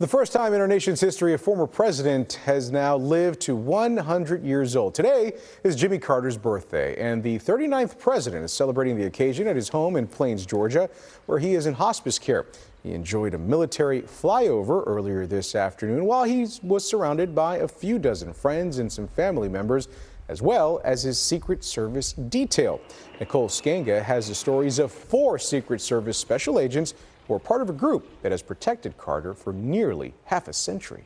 The first time in our nation's history a former president has now lived to 100 years old. Today is Jimmy Carter's birthday, and the 39th president is celebrating the occasion at his home in Plains, Georgia, where he is in hospice care. He enjoyed a military flyover earlier this afternoon while he was surrounded by a few dozen friends and some family members, as well as his Secret Service detail. Nicole Skanga has the stories of 4 Secret Service special agents who are part of a group that has protected Carter for nearly half a century.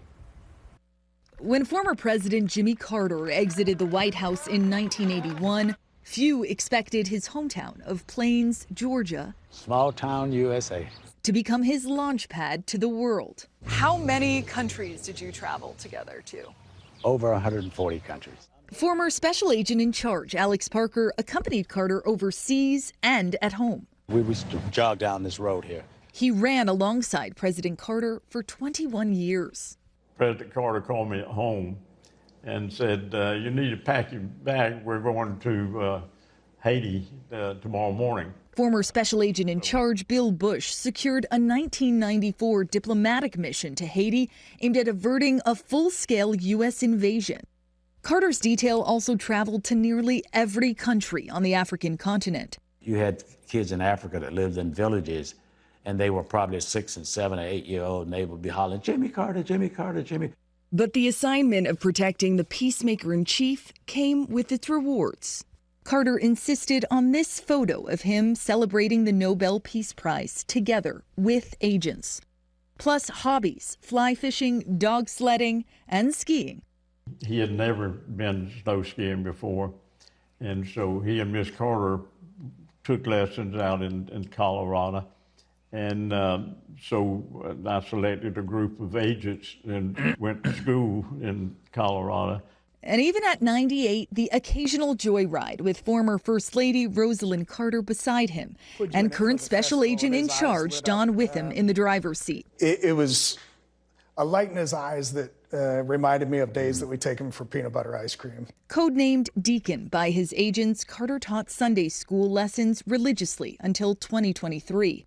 When former President Jimmy Carter exited the White House in 1981, few expected his hometown of Plains, Georgia, small town USA, to become his launch pad to the world. How many countries did you travel together to? over 140 countries. Former special agent in charge Alex Parker accompanied Carter overseas and at home. We used to jog down this road here. He ran alongside President Carter for 21 years. President Carter called me at home and said, you need to pack your bag. We're going to Haiti tomorrow morning. Former special agent in charge Bill Bush secured a 1994 diplomatic mission to Haiti aimed at averting a full-scale U.S. invasion. Carter's detail also traveled to nearly every country on the African continent. You had kids in Africa that lived in villages, and they were probably 6 and 7 or 8 year old, and they would be hollering, Jimmy Carter, Jimmy Carter, Jimmy. But the assignment of protecting the peacemaker-in-chief came with its rewards. Carter insisted on this photo of him celebrating the Nobel Peace Prize together with agents. Plus hobbies, fly fishing, dog sledding, and skiing. He had never been snow skiing before, and so he and Miss Carter took lessons out in Colorado. And so I selected a group of agents and went to school in Colorado. And even at 98, the occasional joyride with former First Lady Rosalind Carter beside him and current special agent in charge Don Witham in the driver's seat. It was a light in his eyes that reminded me of days that we take him for peanut butter ice cream. Codenamed Deacon by his agents, Carter taught Sunday school lessons religiously until 2023.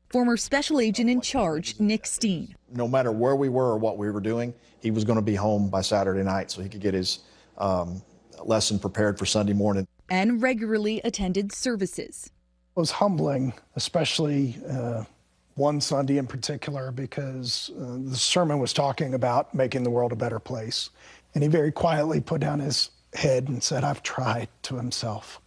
Former special agent in charge Nick Steen. No matter where we were or what we were doing, he was going to be home by Saturday night so he could get his lesson prepared for Sunday morning. And regularly attended services. It was humbling, especially one Sunday in particular, because the sermon was talking about making the world a better place. And he very quietly put down his head and said, "I've tried," to himself.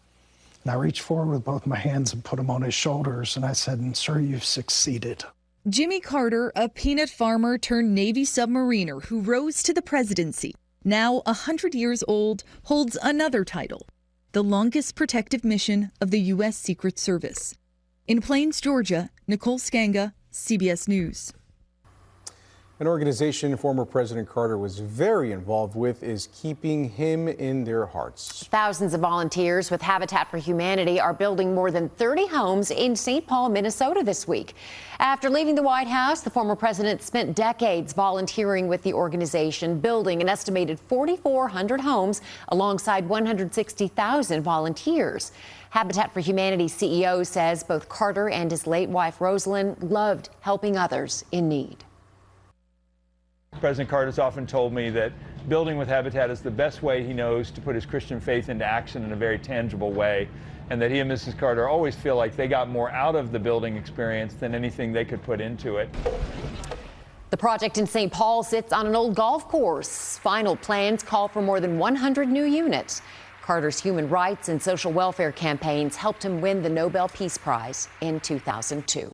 And I reached forward with both my hands and put them on his shoulders, and I said, "Sir, you've succeeded." Jimmy Carter, a peanut farmer turned Navy submariner who rose to the presidency, now 100 years old, holds another title, the longest protective mission of the U.S. Secret Service. In Plains, Georgia, Nicole Skanga, CBS News. An organization former President Carter was very involved with is keeping him in their hearts. Thousands of volunteers with Habitat for Humanity are building more than 30 homes in St. Paul, Minnesota this week. After leaving the White House, the former president spent decades volunteering with the organization, building an estimated 4,400 homes alongside 160,000 volunteers. Habitat for Humanity CEO says both Carter and his late wife Rosalind loved helping others in need. President Carter's often told me that building with Habitat is the best way he knows to put his Christian faith into action in a very tangible way, and that he and Mrs. Carter always feel like they got more out of the building experience than anything they could put into it. The project in St. Paul sits on an old golf course. Final plans call for more than 100 new units. Carter's human rights and social welfare campaigns helped him win the Nobel Peace Prize in 2002.